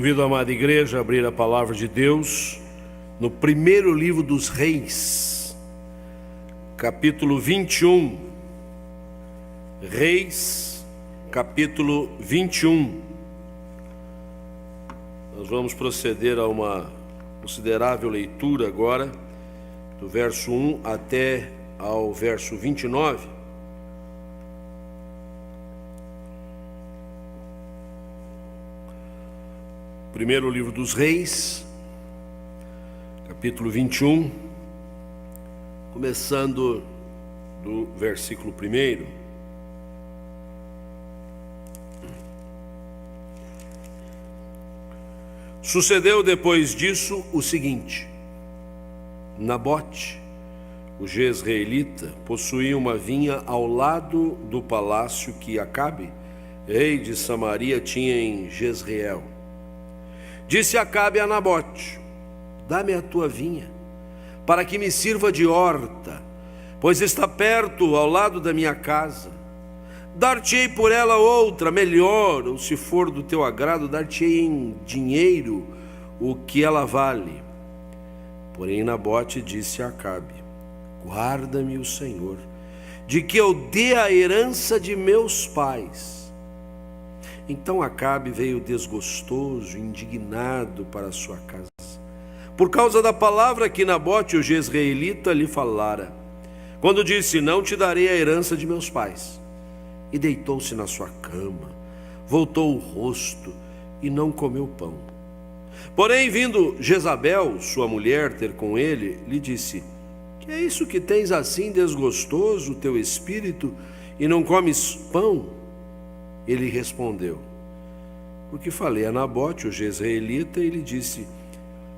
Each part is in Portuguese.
Convido a amada igreja a abrir a palavra de Deus no primeiro livro dos Reis, capítulo 21. Reis, capítulo 21. Nós vamos proceder a uma considerável leitura agora, do verso 1 até ao verso 29. Primeiro livro dos Reis, capítulo 21, começando do versículo 1. Sucedeu depois disso o seguinte: Nabote, o jezreelita, possuía uma vinha ao lado do palácio que Acabe, rei de Samaria, tinha em Jezreel. Disse Acabe a Nabote: dá-me a tua vinha, para que me sirva de horta, pois está perto ao lado da minha casa. Dar-te-ei por ela outra, melhor, ou se for do teu agrado, dar-te-ei em dinheiro o que ela vale. Porém Nabote disse a Acabe: guarda-me o Senhor, de que eu dê a herança de meus pais. Então Acabe veio desgostoso, indignado para sua casa, por causa da palavra que Nabote, o jezreelita, lhe falara, quando disse: não te darei a herança de meus pais. E deitou-se na sua cama, voltou o rosto e não comeu pão. Porém, vindo Jezabel, sua mulher, ter com ele, lhe disse: que é isso que tens assim desgostoso o teu espírito e não comes pão? Ele respondeu: porque falei a Nabote, o jezreelita, e lhe disse: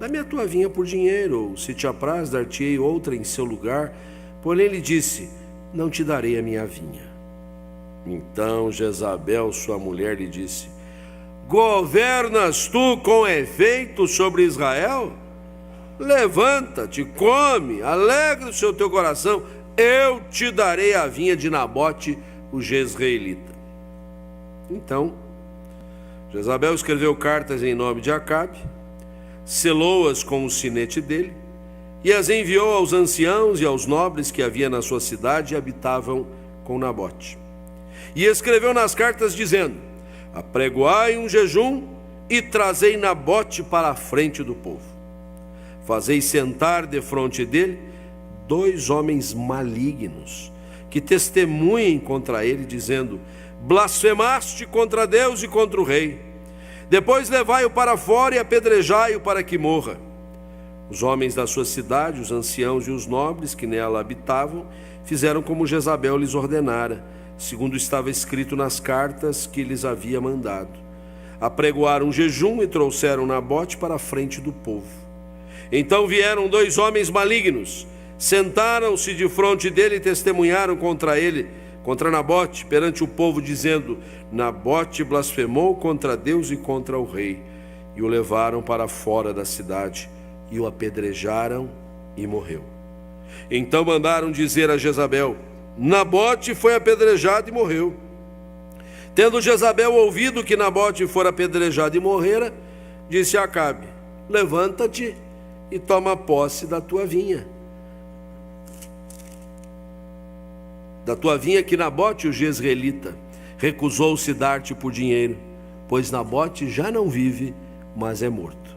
dá-me a tua vinha por dinheiro, ou se te apraz, dar-te-ei outra em seu lugar. Porém ele disse: não te darei a minha vinha. Então Jezabel, sua mulher, lhe disse: governas tu com efeito sobre Israel? Levanta-te, come, alegra-se o teu coração, eu te darei a vinha de Nabote, o jezreelita. Então Jezabel escreveu cartas em nome de Acabe, selou-as com o sinete dele, e as enviou aos anciãos e aos nobres que havia na sua cidade e habitavam com Nabote. E escreveu nas cartas dizendo: apregoai um jejum e trazei Nabote para a frente do povo. Fazei sentar defronte dele 2 homens malignos, que testemunhem contra ele, dizendo: blasfemaste contra Deus e contra o rei. Depois levai-o para fora e apedrejai-o para que morra. Os homens da sua cidade, os anciãos e os nobres que nela habitavam, fizeram como Jezabel lhes ordenara, segundo estava escrito nas cartas que lhes havia mandado. Apregoaram um jejum e trouxeram Nabote para a frente do povo. Então vieram 2 homens malignos, sentaram-se defronte dele e testemunharam contra ele, contra Nabote, perante o povo, dizendo: Nabote blasfemou contra Deus e contra o rei. E o levaram para fora da cidade e o apedrejaram e morreu. Então mandaram dizer a Jezabel: Nabote foi apedrejado e morreu. Tendo Jezabel ouvido que Nabote fora apedrejado e morrera, disse a Acabe: levanta-te e toma posse da tua vinha. Da tua vinha que Nabote, o jezreelita, recusou-se dar-te por dinheiro, pois Nabote já não vive, mas é morto.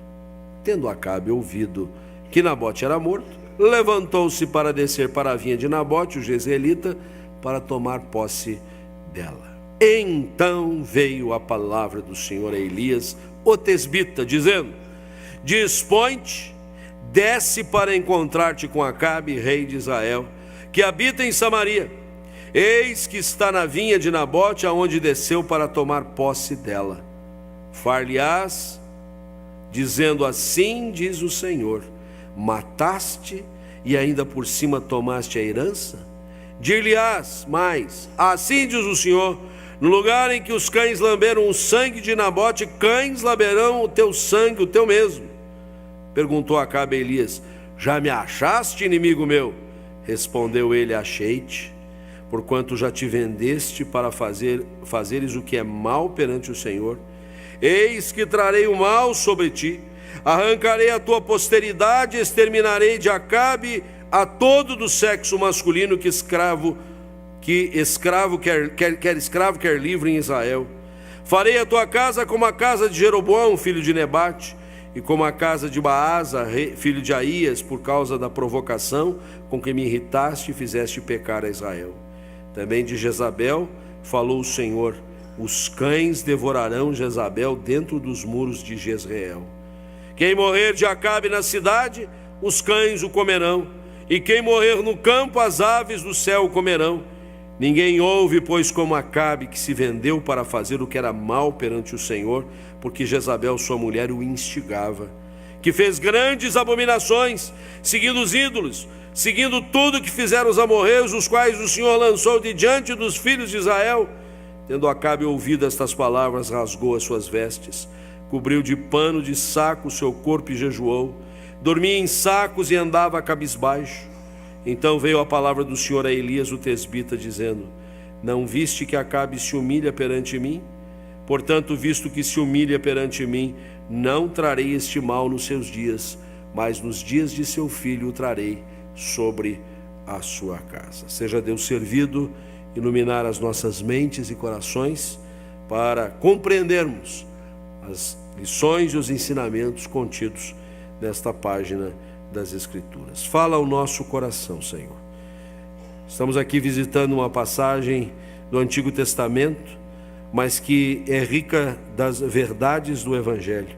Tendo Acabe ouvido que Nabote era morto, levantou-se para descer para a vinha de Nabote, o jezreelita, para tomar posse dela. Então veio a palavra do Senhor a Elias, o tesbita, dizendo: dispõe-te, desce para encontrar-te com Acabe, rei de Israel, que habita em Samaria. Eis que está na vinha de Nabote, aonde desceu para tomar posse dela. Far-lhe-ás, dizendo: assim diz o Senhor, mataste e ainda por cima tomaste a herança? Dir-lhe-ás mais: assim diz o Senhor, no lugar em que os cães lamberam o sangue de Nabote, cães lamberão o teu sangue, o teu mesmo. Perguntou Acabe a Elias: já me achaste, inimigo meu? Respondeu ele: achei-te, porquanto já te vendeste para fazeres o que é mal perante o Senhor. Eis que trarei o mal sobre ti, arrancarei a tua posteridade, exterminarei de Acabe a todo do sexo masculino quer escravo, quer livre em Israel. Farei a tua casa como a casa de Jeroboão, filho de Nebate, e como a casa de Baasa, filho de Aías, por causa da provocação com que me irritaste e fizeste pecar a Israel. Também de Jezabel falou o Senhor: os cães devorarão Jezabel dentro dos muros de Jezreel. Quem morrer de Acabe na cidade, os cães o comerão, e quem morrer no campo, as aves do céu o comerão. Ninguém houve, pois, como Acabe, que se vendeu para fazer o que era mal perante o Senhor, porque Jezabel, sua mulher, o instigava, que fez grandes abominações, seguindo os ídolos, seguindo tudo que fizeram os amorreus, os quais o Senhor lançou de diante dos filhos de Israel. Tendo Acabe ouvido estas palavras, rasgou as suas vestes, cobriu de pano de saco o seu corpo e jejuou, dormia em sacos e andava cabisbaixo. Então veio a palavra do Senhor a Elias o tesbita, dizendo: não viste que Acabe se humilha perante mim? Portanto, visto que se humilha perante mim, não trarei este mal nos seus dias, mas nos dias de seu filho o trarei sobre a sua casa. Seja Deus servido, iluminar as nossas mentes e corações para compreendermos as lições e os ensinamentos contidos nesta página das Escrituras. Fala ao nosso coração, Senhor. Estamos aqui visitando uma passagem do Antigo Testamento, mas que é rica das verdades do Evangelho.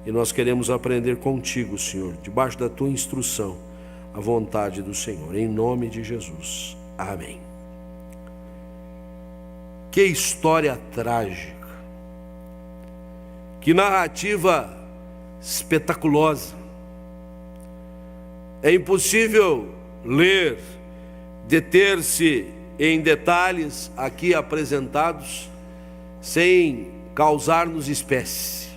E nós queremos aprender contigo, Senhor, debaixo da tua instrução, a vontade do Senhor. Em nome de Jesus. Amém. Que história trágica. Que narrativa espetaculosa. É impossível ler, deter-se em detalhes aqui apresentados, sem causar-nos espécie.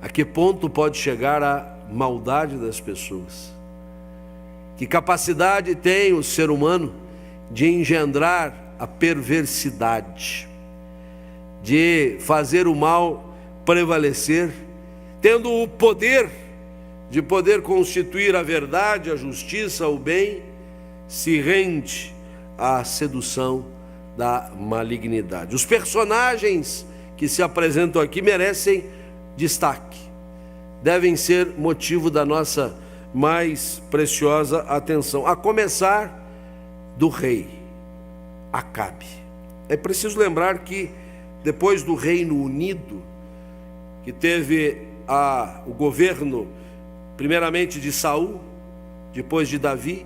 A que ponto pode chegar a maldade das pessoas? Que capacidade tem o ser humano de engendrar a perversidade, de fazer o mal prevalecer, tendo o poder de poder constituir a verdade, a justiça, o bem, se rende à sedução da malignidade. Os personagens que se apresentam aqui merecem destaque, devem ser motivo da nossa mais preciosa atenção, a começar do rei Acabe. É preciso lembrar que depois do Reino Unido, que teve o governo primeiramente de Saul, depois de Davi,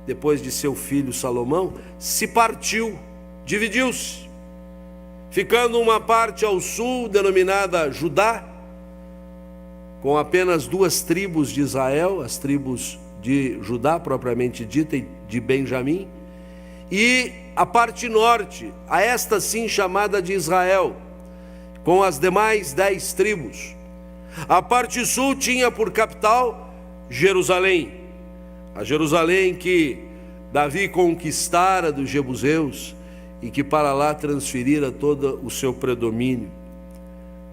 depois de seu filho Salomão, se partiu, dividiu-se, ficando uma parte ao sul, denominada Judá, com apenas 2 tribos de Israel, as tribos de Judá propriamente dita e de Benjamim, e a parte norte, a esta sim chamada de Israel, com as demais 10 tribos. A parte sul tinha por capital Jerusalém, a Jerusalém que Davi conquistara dos jebuseus e que para lá transferira todo o seu predomínio.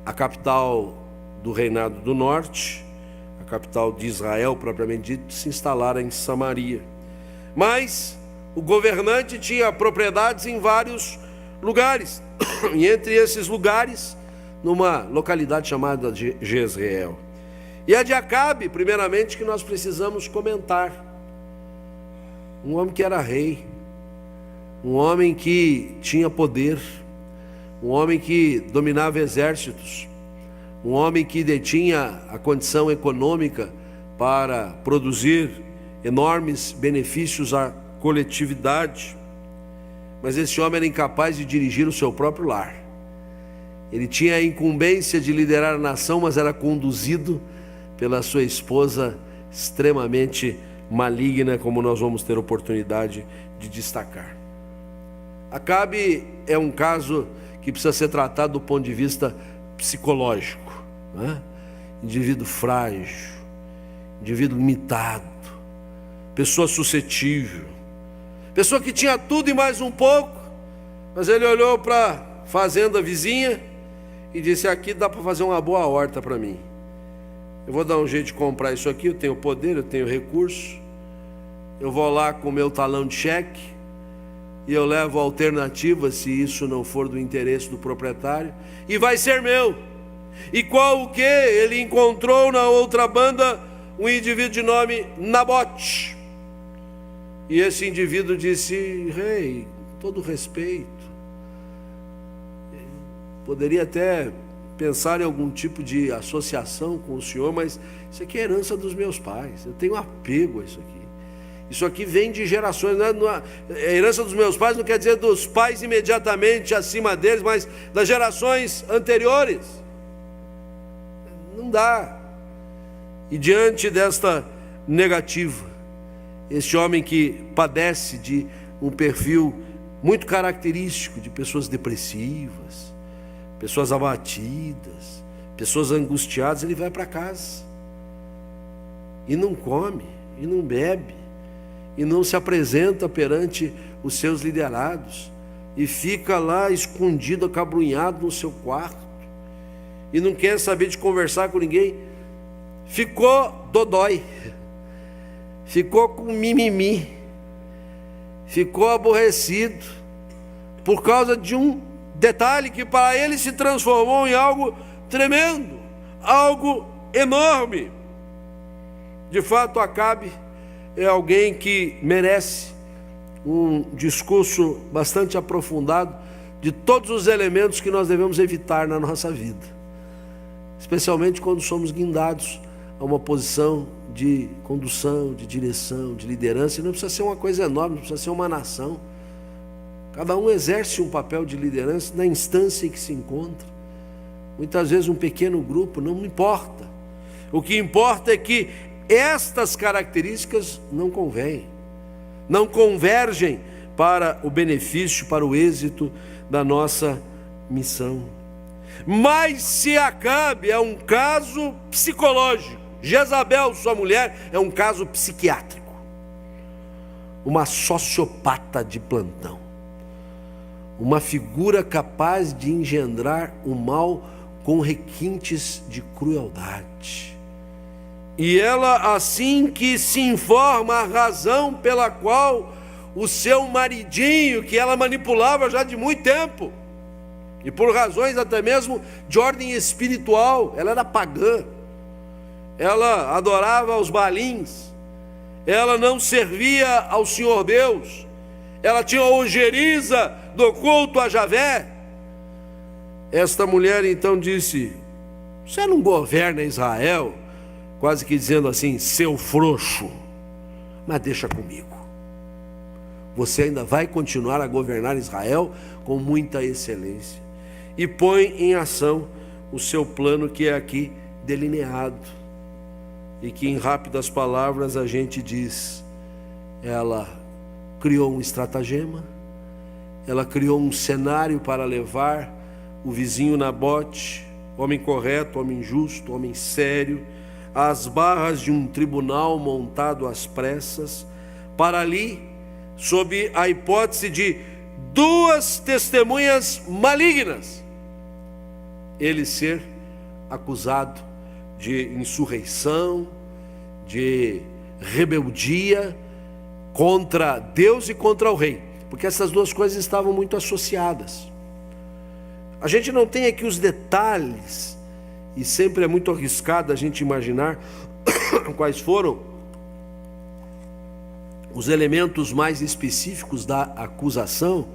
A capital do reinado do norte, a capital de Israel propriamente dito, se instalara em Samaria. Mas o governante tinha propriedades em vários lugares, e entre esses lugares, numa localidade chamada de Jezreel. E a de Acabe, primeiramente, que nós precisamos comentar. Um homem que era rei, um homem que tinha poder, um homem que dominava exércitos, um homem que detinha a condição econômica para produzir enormes benefícios à coletividade. Mas esse homem era incapaz de dirigir o seu próprio lar. Ele tinha a incumbência de liderar a nação, mas era conduzido pela sua esposa extremamente maligna, como nós vamos ter oportunidade de destacar. Acabe é um caso que precisa ser tratado do ponto de vista psicológico, né? Indivíduo frágil, indivíduo limitado, pessoa suscetível, pessoa que tinha tudo e mais um pouco, mas ele olhou para a fazenda vizinha e disse: aqui dá para fazer uma boa horta para mim. Eu vou dar um jeito de comprar isso aqui, eu tenho poder, eu tenho recurso. Eu vou lá com o meu talão de cheque e eu levo a alternativa, se isso não for do interesse do proprietário, e vai ser meu. E qual o que? Ele encontrou na outra banda um indivíduo de nome Nabote. E esse indivíduo disse: rei, todo respeito, poderia até pensar em algum tipo de associação com o senhor, mas isso aqui é herança dos meus pais, eu tenho apego a isso aqui. Isso aqui vem de gerações, a herança dos meus pais não quer dizer dos pais imediatamente acima deles, mas das gerações anteriores. Não dá. E diante desta negativa, este homem que padece de um perfil muito característico de pessoas depressivas, pessoas abatidas, pessoas angustiadas, ele vai para casa e não come, e não bebe, e não se apresenta perante os seus liderados, e fica lá escondido, acabrunhado no seu quarto, e não quer saber de conversar com ninguém. Ficou dodói, ficou com mimimi, ficou aborrecido, por causa de um detalhe que para ele se transformou em algo tremendo, algo enorme. De fato, Acabe é alguém que merece um discurso bastante aprofundado de todos os elementos que nós devemos evitar na nossa vida, especialmente quando somos guindados a uma posição de condução, de direção, de liderança. E não precisa ser uma coisa enorme, não precisa ser uma nação. Cada um exerce um papel de liderança na instância em que se encontra. Muitas vezes um pequeno grupo, não importa. O que importa é que estas características não convêm, não convergem para o benefício, para o êxito da nossa missão. Mas se Acabe é um caso psicológico, Jezabel, sua mulher, é um caso psiquiátrico, uma sociopata de plantão, uma figura capaz de engendrar o mal com requintes de crueldade. E ela, assim que se informa a razão pela qual o seu maridinho, que ela manipulava já de muito tempo, e por razões até mesmo de ordem espiritual, ela era pagã, ela adorava os balins, ela não servia ao Senhor Deus, ela tinha a ojeriza do culto a Javé. Esta mulher então disse: você não governa Israel, quase que dizendo assim, seu frouxo, mas deixa comigo, você ainda vai continuar a governar Israel com muita excelência. E põe em ação o seu plano, que é aqui delineado, e que em rápidas palavras a gente diz: ela criou um estratagema, ela criou um cenário para levar o vizinho Nabote, homem correto, homem justo, homem sério, às barras de um tribunal montado às pressas, para ali, sob a hipótese de duas testemunhas malignas, ele ser acusado de insurreição, de rebeldia contra Deus e contra o rei, porque essas duas coisas estavam muito associadas. A gente não tem aqui os detalhes, e sempre é muito arriscado a gente imaginar quais foram os elementos mais específicos da acusação,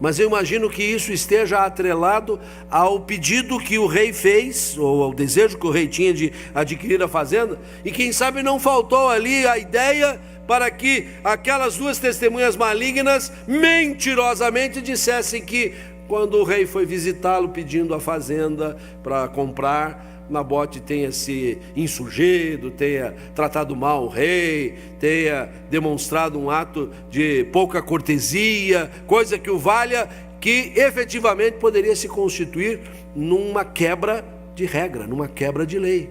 mas eu imagino que isso esteja atrelado ao pedido que o rei fez, ou ao desejo que o rei tinha de adquirir a fazenda, e quem sabe não faltou ali a ideia para que aquelas duas testemunhas malignas mentirosamente dissessem que quando o rei foi visitá-lo pedindo a fazenda para comprar, Nabote tenha se insurgido, tenha tratado mal o rei, tenha demonstrado um ato de pouca cortesia, coisa que o valha, que efetivamente poderia se constituir numa quebra de regra, numa quebra de lei,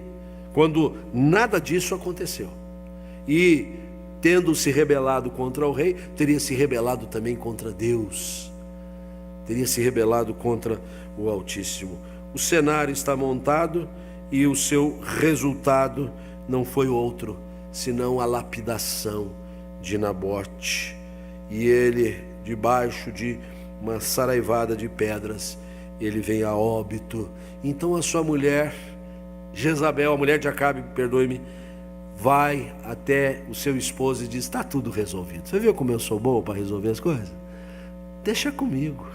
quando nada disso aconteceu. E tendo se rebelado contra o rei, teria se rebelado também contra Deus, teria se rebelado contra o Altíssimo. o cenário está montado e o seu resultado não foi outro senão a lapidação de Nabote. E ele, debaixo de uma saraivada de pedras, ele vem a óbito. Então a sua mulher, Jezabel, a mulher de Acabe, perdoe-me, vai até o seu esposo e diz: está tudo resolvido. Você viu como eu sou bom para resolver as coisas? Deixa comigo.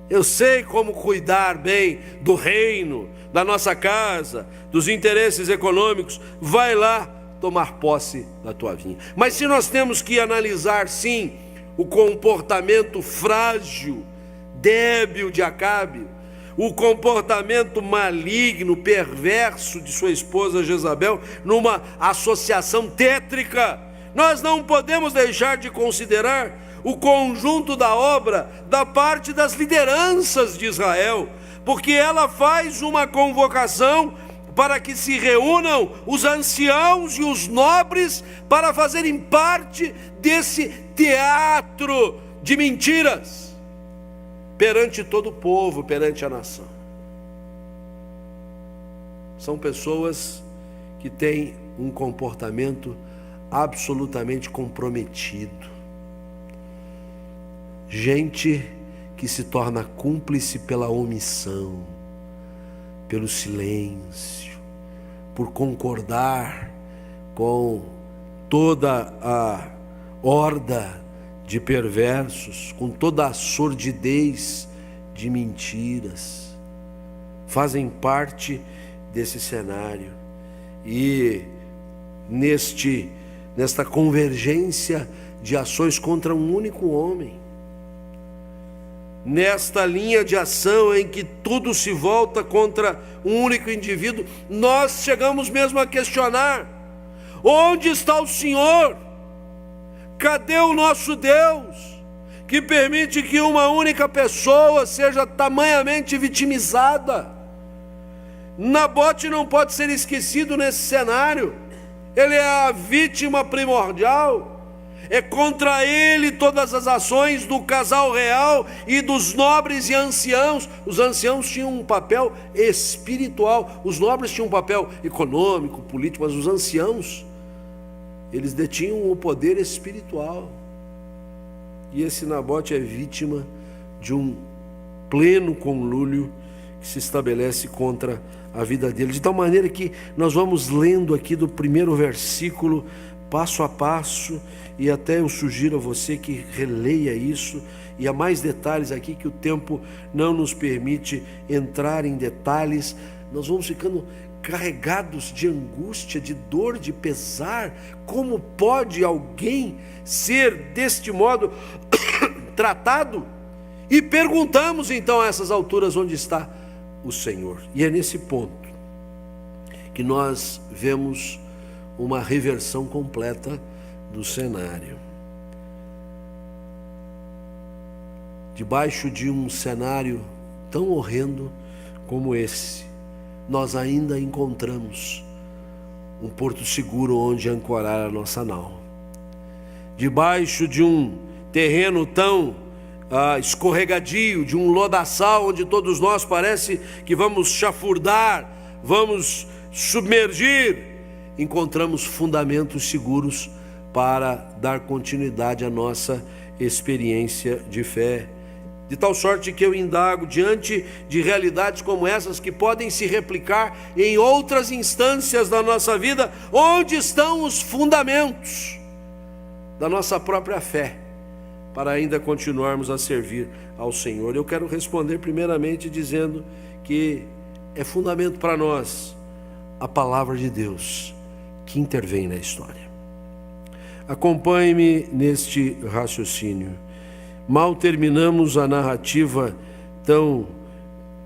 Eu sei como cuidar bem do reino, da nossa casa, dos interesses econômicos. Vai lá tomar posse da tua vinha. Mas se nós temos que analisar, sim, o comportamento frágil, débil de Acabe, o comportamento maligno, perverso de sua esposa Jezabel, numa associação tétrica, nós não podemos deixar de considerar o conjunto da obra da parte das lideranças de Israel, porque ela faz uma convocação para que se reúnam os anciãos e os nobres para fazerem parte desse teatro de mentiras perante todo o povo, perante a nação. São pessoas que têm um comportamento absolutamente comprometido. Gente que se torna cúmplice pela omissão, pelo silêncio, por concordar com toda a horda de perversos, com toda a sordidez de mentiras, fazem parte desse cenário. E nesta convergência de ações contra um único homem, nesta linha de ação em que tudo se volta contra um único indivíduo, nós chegamos mesmo a questionar: onde está o Senhor? Cadê o nosso Deus, que permite que uma única pessoa seja tamanhamente vitimizada? Nabote não pode ser esquecido nesse cenário. Ele é a vítima primordial. É contra ele todas as ações do casal real e dos nobres e anciãos. Os anciãos tinham um papel espiritual, os nobres tinham um papel econômico, político, mas os anciãos, eles detinham o poder espiritual. E esse Nabote é vítima de um pleno conluio que se estabelece contra a vida dele, de tal maneira que nós vamos lendo aqui do primeiro versículo, passo a passo, e até eu sugiro a você que releia isso, e há mais detalhes aqui que o tempo não nos permite entrar em detalhes. Nós vamos ficando carregados de angústia, de dor, de pesar. Como pode alguém ser deste modo tratado? E perguntamos então a essas alturas: onde está o Senhor? E é nesse ponto que nós vemos uma reversão completa do cenário. Debaixo de um cenário tão horrendo como esse, nós ainda encontramos um porto seguro onde ancorar a nossa nau. Debaixo de um terreno tão escorregadio, de um lodaçal onde todos nós parece que vamos chafurdar, vamos submergir, encontramos fundamentos seguros para dar continuidade à nossa experiência de fé. De tal sorte que eu indago, diante de realidades como essas, que podem se replicar em outras instâncias da nossa vida, onde estão os fundamentos da nossa própria fé, para ainda continuarmos a servir ao Senhor? Eu quero responder primeiramente dizendo que é fundamento para nós a palavra de Deus que intervém na história. Acompanhe-me neste raciocínio. Mal terminamos a narrativa tão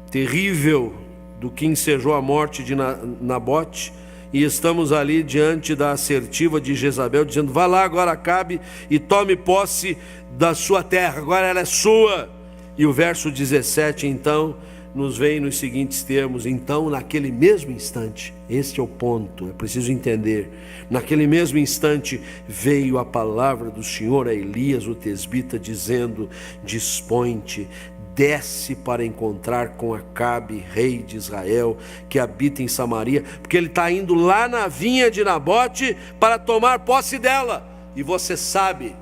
terrível do que ensejou a morte de Nabote, e estamos ali diante da assertiva de Jezabel, dizendo: vá lá agora, Acabe, e tome posse da sua terra, agora ela é sua. E o verso 17 então nos vem nos seguintes termos: então, naquele mesmo instante, este é o ponto, é preciso entender, naquele mesmo instante veio a palavra do Senhor a Elias, o tesbita, dizendo: dispõe-te, desce para encontrar com Acabe, rei de Israel, que habita em Samaria, porque ele está indo lá na vinha de Nabote para tomar posse dela, e você sabe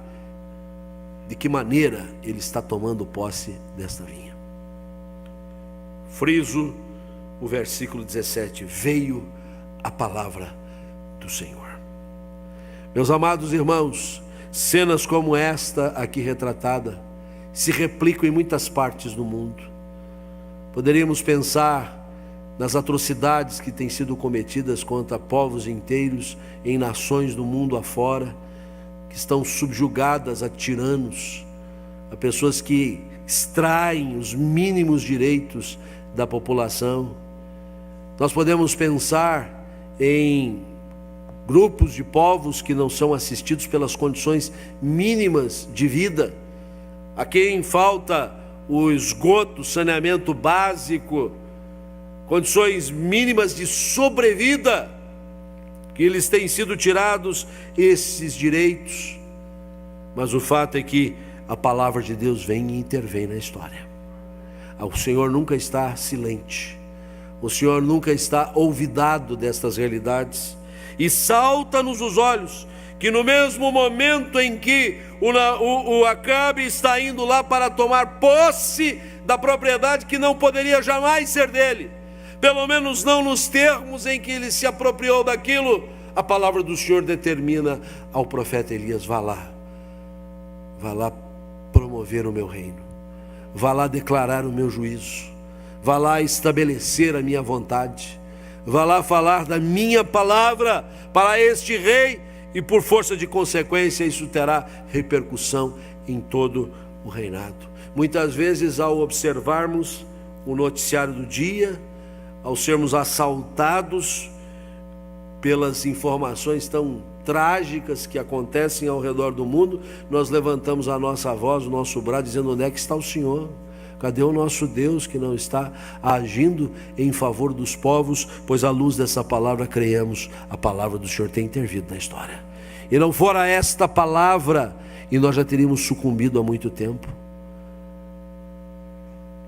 de que maneira ele está tomando posse desta vinha. Friso o versículo 17: veio a palavra do Senhor. Meus amados irmãos, cenas como esta aqui retratada se replicam em muitas partes do mundo. Poderíamos pensar nas atrocidades que têm sido cometidas contra povos inteiros em nações do mundo afora, que estão subjugadas a tiranos, a pessoas que extraem os mínimos direitos da população. Nós podemos pensar em grupos de povos que não são assistidos pelas condições mínimas de vida, a quem falta o esgoto, saneamento básico, condições mínimas de sobrevida, que eles têm sido tirados esses direitos. Mas o fato é que a palavra de Deus vem e intervém na história. O Senhor nunca está silente, o Senhor nunca está olvidado destas realidades, e salta-nos os olhos que no mesmo momento em que o Acabe está indo lá para tomar posse da propriedade que não poderia jamais ser dele, pelo menos não nos termos em que ele se apropriou daquilo, a palavra do Senhor determina ao profeta Elias: vá lá promover o meu reino, vá lá declarar o meu juízo, vá lá estabelecer a minha vontade, vá lá falar da minha palavra para este rei, e por força de consequência isso terá repercussão em todo o reinado. Muitas vezes, ao observarmos o noticiário do dia, ao sermos assaltados pelas informações tão trágicas que acontecem ao redor do mundo, nós levantamos a nossa voz, o nosso brado, dizendo: onde é que está o Senhor? Cadê o nosso Deus que não está agindo em favor dos povos? Pois à luz dessa palavra creiamos, a palavra do Senhor tem intervido na história. E não fora esta palavra, e nós já teríamos sucumbido há muito tempo.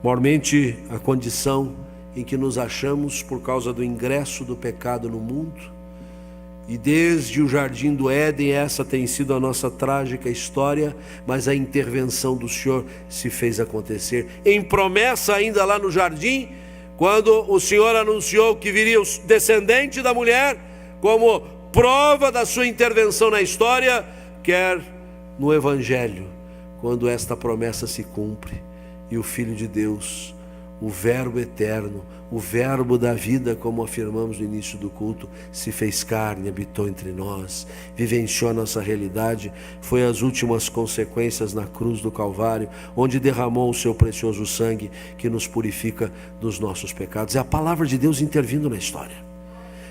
Mormente a condição em que nos achamos por causa do ingresso do pecado no mundo. E desde o jardim do Éden, essa tem sido a nossa trágica história, mas a intervenção do Senhor se fez acontecer. Em promessa ainda lá no jardim, quando o Senhor anunciou que viria o descendente da mulher, como prova da sua intervenção na história, quer no Evangelho, quando esta promessa se cumpre, e o Filho de Deus, o Verbo eterno, o Verbo da vida, como afirmamos no início do culto, se fez carne, habitou entre nós, vivenciou a nossa realidade, foi as últimas consequências na cruz do Calvário, onde derramou o seu precioso sangue que nos purifica dos nossos pecados. É a palavra de Deus intervindo na história.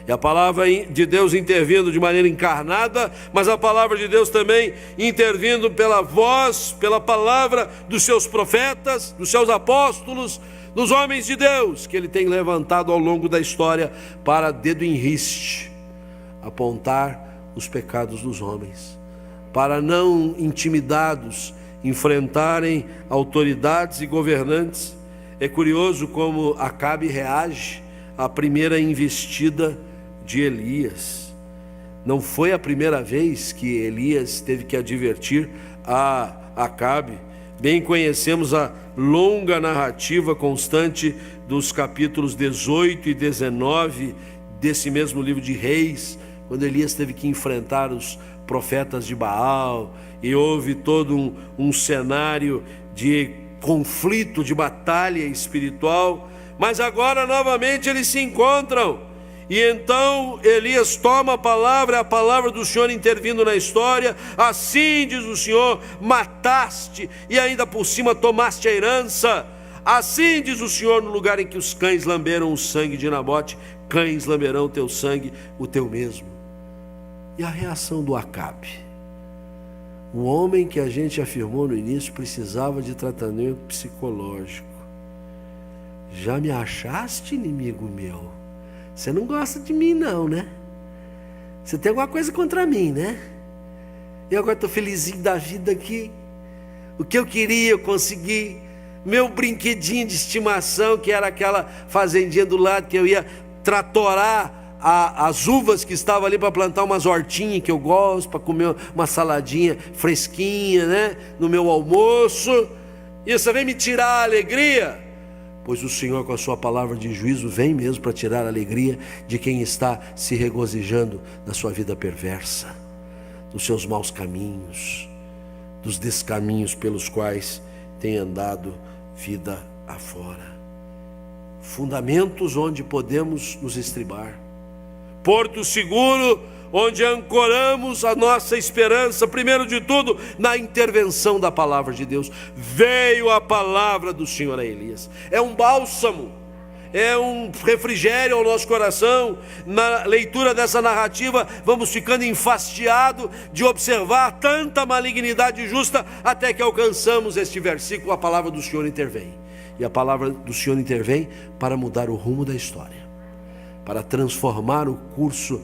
É a palavra de Deus intervindo de maneira encarnada, mas a palavra de Deus também intervindo pela voz, pela palavra dos seus profetas, dos seus apóstolos, dos homens de Deus que Ele tem levantado ao longo da história para, dedo em riste, apontar os pecados dos homens, para não intimidados enfrentarem autoridades e governantes. É curioso como Acabe reage à primeira investida de Elias. Não foi a primeira vez que Elias teve que advertir a Acabe. Bem conhecemos a longa narrativa constante dos capítulos 18 e 19 desse mesmo livro de Reis, quando Elias teve que enfrentar os profetas de Baal, e houve todo um cenário de conflito, de batalha espiritual. Mas agora novamente eles se encontram. E então Elias toma a palavra do Senhor intervindo na história. Assim diz o Senhor: mataste e ainda por cima tomaste a herança. Assim diz o Senhor: no lugar em que os cães lamberam o sangue de Nabote, cães lamberão o teu sangue, o teu mesmo. E a reação do Acabe? Um homem que a gente afirmou no início precisava de tratamento psicológico. já me achaste, inimigo meu? Você não gosta de mim não, né? Você tem alguma coisa contra mim, né? Eu agora estou felizinho da vida aqui. O que eu queria eu consegui. Meu brinquedinho de estimação, que era aquela fazendinha do lado, que eu ia tratorar as uvas que estavam ali para plantar umas hortinhas que eu gosto, para comer uma saladinha fresquinha, né? No meu almoço. E você vem me tirar a alegria? Pois o Senhor, com a sua palavra de juízo, vem mesmo para tirar a alegria de quem está se regozijando na sua vida perversa, dos seus maus caminhos, dos descaminhos pelos quais tem andado vida afora. Fundamentos onde podemos nos estribar, porto seguro onde ancoramos a nossa esperança, primeiro de tudo, na intervenção da palavra de Deus. Veio a palavra do Senhor a Elias, é um bálsamo, é um refrigério ao nosso coração. Na leitura dessa narrativa, vamos ficando enfastiados de observar tanta malignidade justa, até que alcançamos este versículo, a palavra do Senhor intervém. E a palavra do Senhor intervém para mudar o rumo da história, para transformar o curso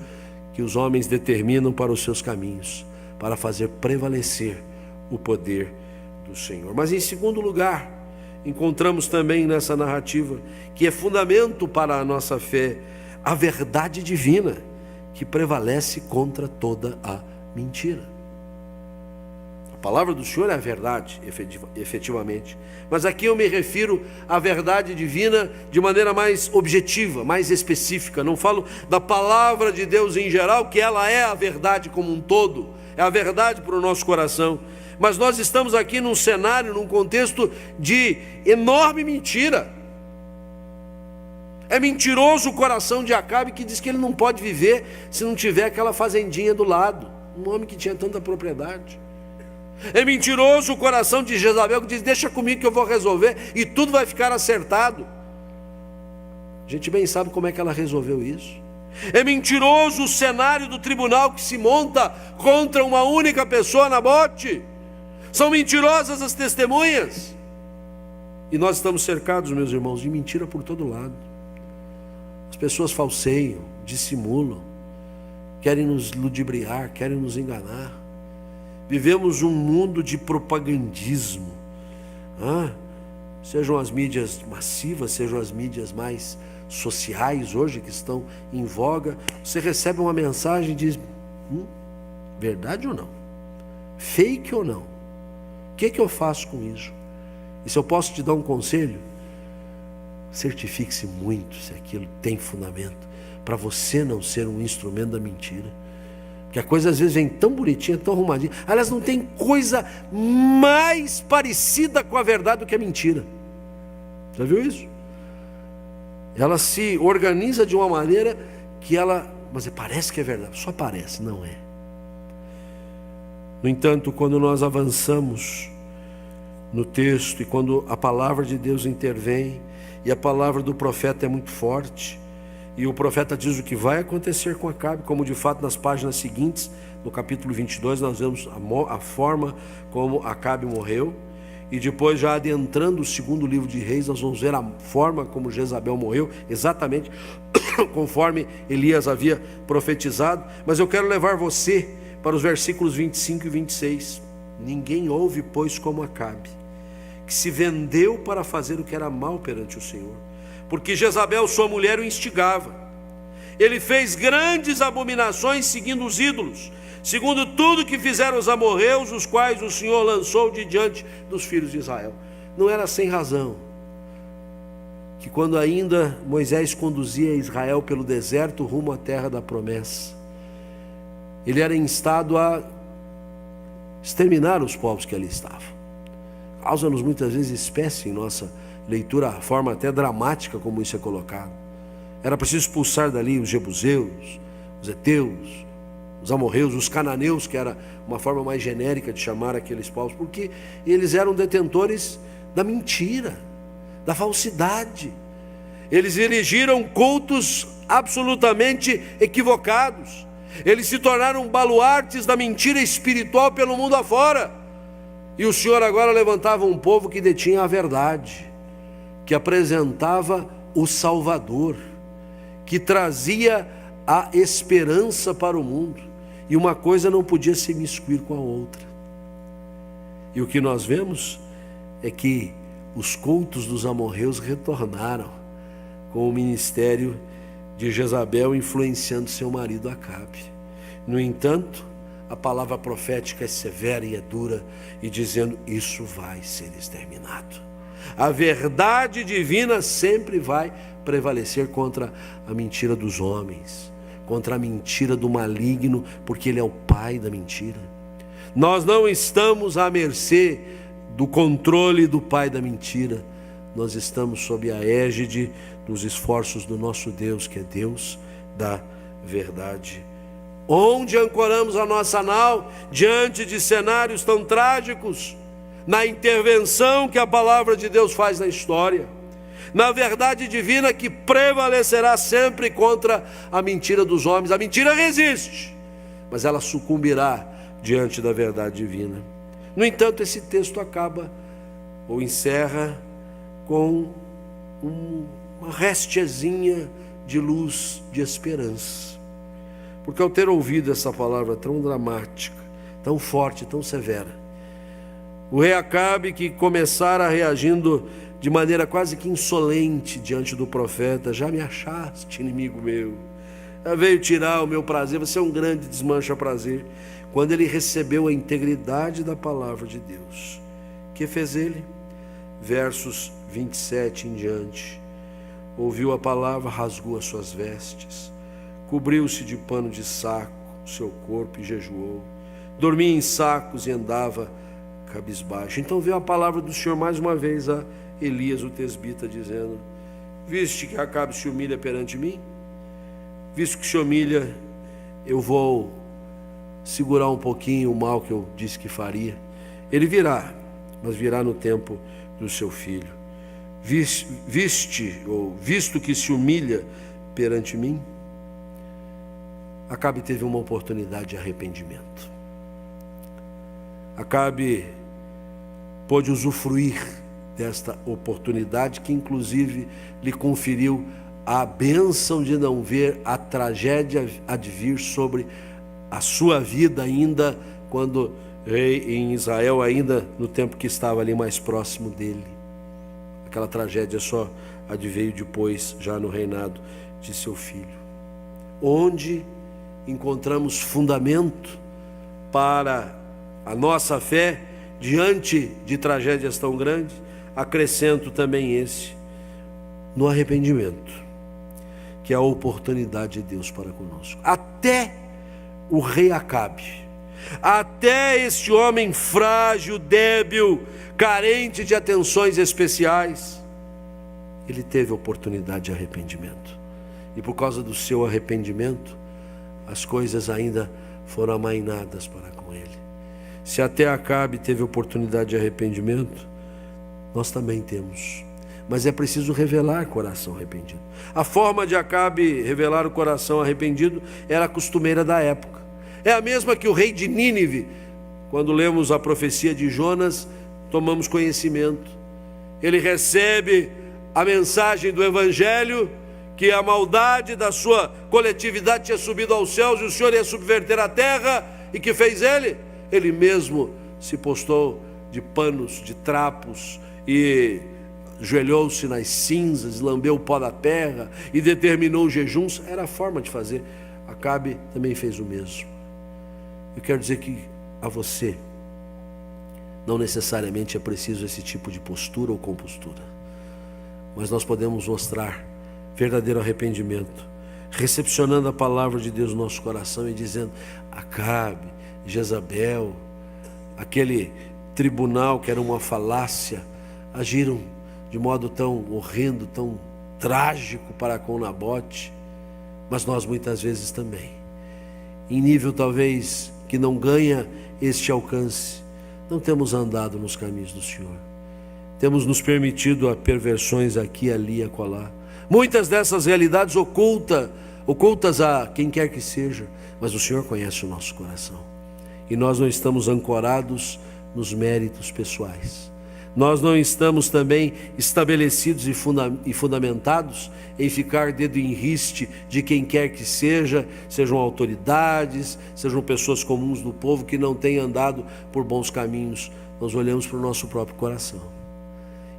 que os homens determinam para os seus caminhos, para fazer prevalecer o poder do Senhor. Mas em segundo lugar, encontramos também nessa narrativa, que é fundamento para a nossa fé, a verdade divina, que prevalece contra toda a mentira. A palavra do Senhor é a verdade, efetivamente. Mas aqui eu me refiro à verdade divina de maneira mais objetiva, mais específica. Não falo da palavra de Deus em geral, que ela é a verdade como um todo, é a verdade para o nosso coração. Mas nós estamos aqui num cenário, num contexto de enorme mentira. É mentiroso o coração de Acabe, que diz que ele não pode viver se não tiver aquela fazendinha do lado, um homem que tinha tanta propriedade. É mentiroso o coração de Jezabel, que diz: deixa comigo que eu vou resolver e tudo vai ficar acertado. A gente bem sabe como é que ela resolveu isso. É mentiroso o cenário do tribunal que se monta contra uma única pessoa, Nabote. São mentirosas as testemunhas. E nós estamos cercados, meus irmãos, de mentira por todo lado. As pessoas falseiam, dissimulam, querem nos ludibriar, querem nos enganar. Vivemos um mundo de propagandismo, sejam as mídias massivas, sejam as mídias mais sociais hoje que estão em voga. Você recebe uma mensagem e diz: verdade ou não? Fake ou não? O que eu faço com isso? E se eu posso te dar um conselho, certifique-se muito se aquilo tem fundamento, para você não ser um instrumento da mentira. Que a coisa às vezes vem tão bonitinha, tão arrumadinha. Aliás, não tem coisa mais parecida com a verdade do que a mentira. Já viu isso? Ela se organiza de uma maneira que mas parece que é verdade, só parece, não é. No entanto, quando nós avançamos no texto e quando a palavra de Deus intervém, e a palavra do profeta é muito forte, e o profeta diz o que vai acontecer com Acabe, como de fato nas páginas seguintes, no capítulo 22, nós vemos a forma como Acabe morreu, e depois, já adentrando o segundo livro de Reis, nós vamos ver a forma como Jezabel morreu, exatamente conforme Elias havia profetizado. Mas eu quero levar você para os versículos 25 e 26. Ninguém houve, pois, como Acabe, que se vendeu para fazer o que era mal perante o Senhor, porque Jezabel, sua mulher, o instigava. Ele fez grandes abominações seguindo os ídolos, segundo tudo que fizeram os amorreus, os quais o Senhor lançou de diante dos filhos de Israel. Não era sem razão que, quando ainda Moisés conduzia Israel pelo deserto rumo à terra da promessa, ele era instado a exterminar os povos que ali estavam. Causa-nos muitas vezes espécie em nossa leitura, a forma até dramática como isso é colocado. Era preciso expulsar dali os jebuseus, os heteus, os amorreus, os cananeus, que era uma forma mais genérica de chamar aqueles povos, porque eles eram detentores da mentira, da falsidade. Eles erigiram cultos absolutamente equivocados. Eles se tornaram baluartes da mentira espiritual pelo mundo afora. E o Senhor agora levantava um povo que detinha a verdade, que apresentava o Salvador, que trazia a esperança para o mundo, e uma coisa não podia se imiscuir com a outra. E o que nós vemos é que os cultos dos amorreus retornaram com o ministério de Jezabel influenciando seu marido Acabe. No entanto, a palavra profética é severa e é dura, e dizendo: isso vai ser exterminado. A verdade divina sempre vai prevalecer contra a mentira dos homens, contra a mentira do maligno, porque ele é o pai da mentira. Nós não estamos à mercê do controle do pai da mentira. Nós estamos sob a égide dos esforços do nosso Deus, que é Deus da verdade. Onde ancoramos a nossa nau diante de cenários tão trágicos? Na intervenção que a palavra de Deus faz na história, na verdade divina que prevalecerá sempre contra a mentira dos homens. A mentira resiste, mas ela sucumbirá diante da verdade divina. No entanto, esse texto acaba ou encerra com uma restezinha de luz, de esperança. Porque ao ter ouvido essa palavra tão dramática, tão forte, tão severa, o rei Acabe, que começara reagindo de maneira quase que insolente diante do profeta: já me achaste, inimigo meu, já veio tirar o meu prazer, você é um grande desmancha-prazer. Quando ele recebeu a integridade da palavra de Deus, que fez ele? Versos 27 em diante: ouviu a palavra, rasgou as suas vestes, cobriu-se de pano de saco o seu corpo e jejuou, dormia em sacos e andava cabisbaixo. Então veio a palavra do Senhor mais uma vez a Elias o tesbita, dizendo: viste que Acabe se humilha perante mim? Visto que se humilha, eu vou segurar um pouquinho o mal que eu disse que faria. Ele virá, mas virá no tempo do seu filho. Visto que se humilha perante mim, Acabe teve uma oportunidade de arrependimento. Acabe pôde usufruir desta oportunidade, que inclusive lhe conferiu a bênção de não ver a tragédia advir sobre a sua vida, ainda quando rei em Israel, ainda no tempo que estava ali mais próximo dele. Aquela tragédia só adveio depois, já no reinado de seu filho. Onde encontramos fundamento para a nossa fé diante de tragédias tão grandes, acrescento também esse: no arrependimento, que é a oportunidade de Deus para conosco. Até o rei Acabe, até este homem frágil, débil, carente de atenções especiais, ele teve oportunidade de arrependimento. E por causa do seu arrependimento, as coisas ainda foram amainadas para com ele. Se até Acabe teve oportunidade de arrependimento, nós também temos. Mas é preciso revelar coração arrependido. A forma de Acabe revelar o coração arrependido era a costumeira da época. É a mesma que o rei de Nínive, quando lemos a profecia de Jonas, tomamos conhecimento. Ele recebe a mensagem do evangelho, que a maldade da sua coletividade tinha subido aos céus e o Senhor ia subverter a terra. E que fez ele? Ele mesmo se postou de panos, de trapos, e ajoelhou-se nas cinzas, lambeu o pó da terra e determinou jejuns. Era a forma de fazer. Acabe também fez o mesmo. Eu quero dizer que a você não necessariamente é preciso esse tipo de postura ou compostura, mas nós podemos mostrar verdadeiro arrependimento, recepcionando a palavra de Deus no nosso coração e dizendo: Acabe, Jezabel, aquele tribunal que era uma falácia, agiram de modo tão horrendo, tão trágico para com Nabote, mas nós muitas vezes também, em nível talvez que não ganha este alcance, não temos andado nos caminhos do Senhor, temos nos permitido a perversões aqui, ali, acolá. Muitas dessas realidades ocultas a quem quer que seja, mas o Senhor conhece o nosso coração. E nós não estamos ancorados nos méritos pessoais. Nós não estamos também estabelecidos e fundamentados em ficar dedo em riste de quem quer que seja, sejam autoridades, sejam pessoas comuns do povo que não têm andado por bons caminhos. Nós olhamos para o nosso próprio coração.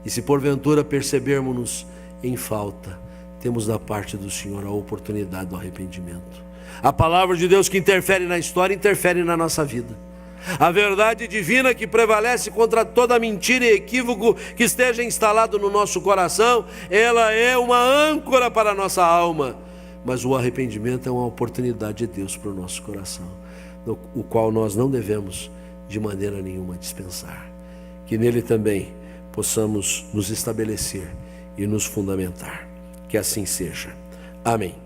E se porventura percebermos-nos em falta, temos da parte do Senhor a oportunidade do arrependimento. A palavra de Deus que interfere na história, interfere na nossa vida. A verdade divina que prevalece contra toda mentira e equívoco que esteja instalado no nosso coração, ela é uma âncora para a nossa alma. Mas o arrependimento é uma oportunidade de Deus para o nosso coração, o qual nós não devemos de maneira nenhuma dispensar. Que nele também possamos nos estabelecer e nos fundamentar. Que assim seja. Amém.